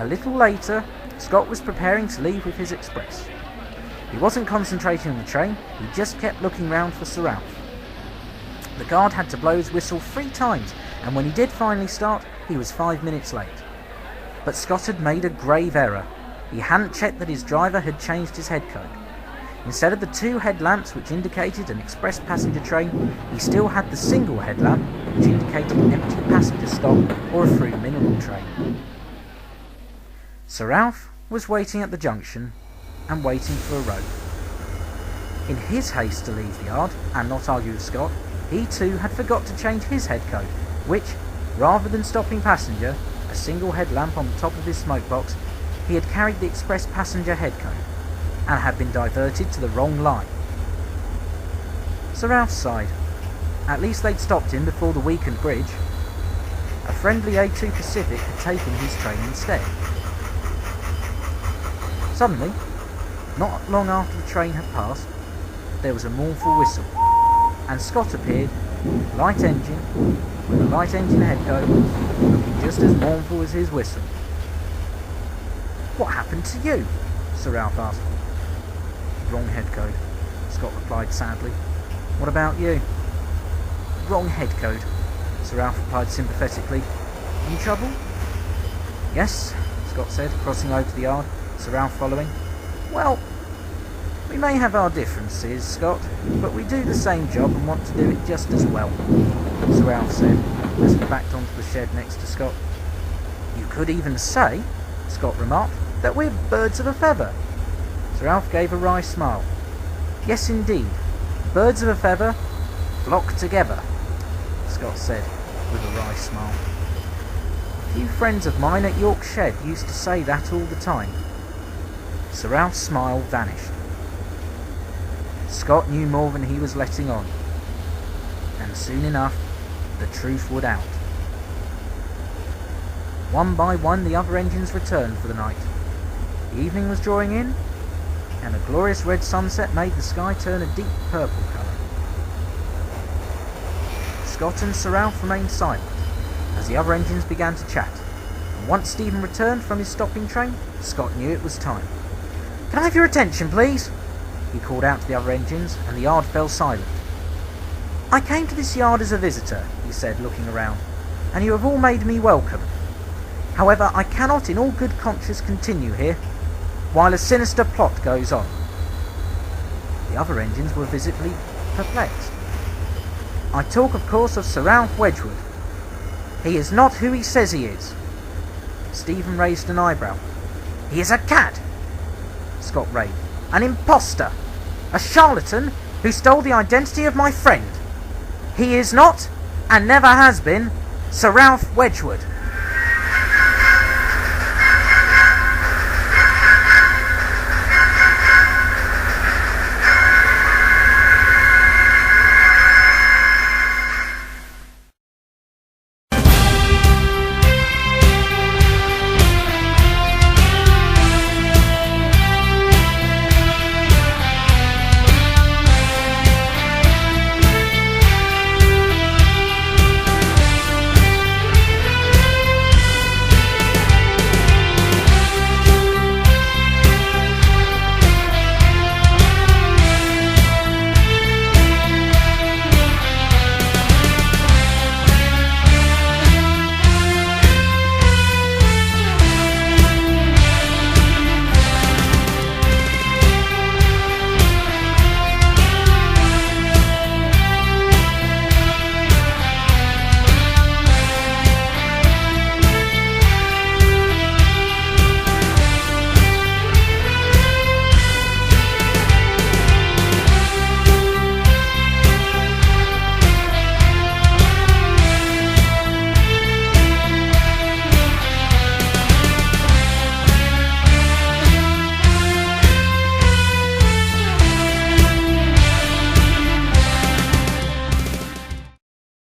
A little later, Scott was preparing to leave with his express. He wasn't concentrating on the train, he just kept looking round for Sir Ralph. The guard had to blow his whistle 3 times, and when he did finally start, he was 5 minutes late. But Scott had made a grave error. He hadn't checked that his driver had changed his headcode. Instead of the 2 headlamps which indicated an express passenger train, he still had the single headlamp which indicated an empty passenger stop or a through mineral train. Sir Ralph was waiting at the junction and waiting for a rope. In his haste to leave the yard and not argue with Scott, he too had forgot to change his headcode, which, rather than stopping passenger, a single headlamp on the top of his smoke box, he had carried the express passenger headcode and had been diverted to the wrong line. Sir Ralph sighed. At least they'd stopped him before the weakened bridge. A friendly A2 Pacific had taken his train instead. Suddenly, not long after the train had passed, there was a mournful whistle, and Scott appeared, light engine, with a light engine headcode, looking just as mournful as his whistle. "What happened to you?" Sir Ralph asked. "Wrong headcode," Scott replied sadly. "What about you?" "Wrong headcode," Sir Ralph replied sympathetically. "In trouble?" "Yes," Scott said, crossing over to the yard, Sir Ralph following. "Well, we may have our differences, Scott, but we do the same job and want to do it just as well," Sir Ralph said, as he backed onto the shed next to Scott. "You could even say," Scott remarked, "that we're birds of a feather." Sir Ralph gave a wry smile. "Yes, indeed. Birds of a feather flock together," Scott said, with a wry smile. "A few friends of mine at York Shed used to say that all the time." Sir Ralph's smile vanished. Scott knew more than he was letting on, and soon enough the truth would out. One by one the other engines returned for the night. The evening was drawing in, and a glorious red sunset made the sky turn a deep purple colour. Scott and Sir Ralph remained silent as the other engines began to chat, and once Stephen returned from his stopping train, Scott knew it was time. "Can I have your attention, please?" he called out to the other engines, and the yard fell silent. "I came to this yard as a visitor," he said, looking around, "and you have all made me welcome. However, I cannot in all good conscience continue here while a sinister plot goes on." The other engines were visibly perplexed. "I talk, of course, of Sir Ralph Wedgwood. He is not who he says he is." Stephen raised an eyebrow. "He is a cad!" Scott raved. "An imposter! A charlatan who stole the identity of my friend! He is not, and never has been, Sir Ralph Wedgwood!"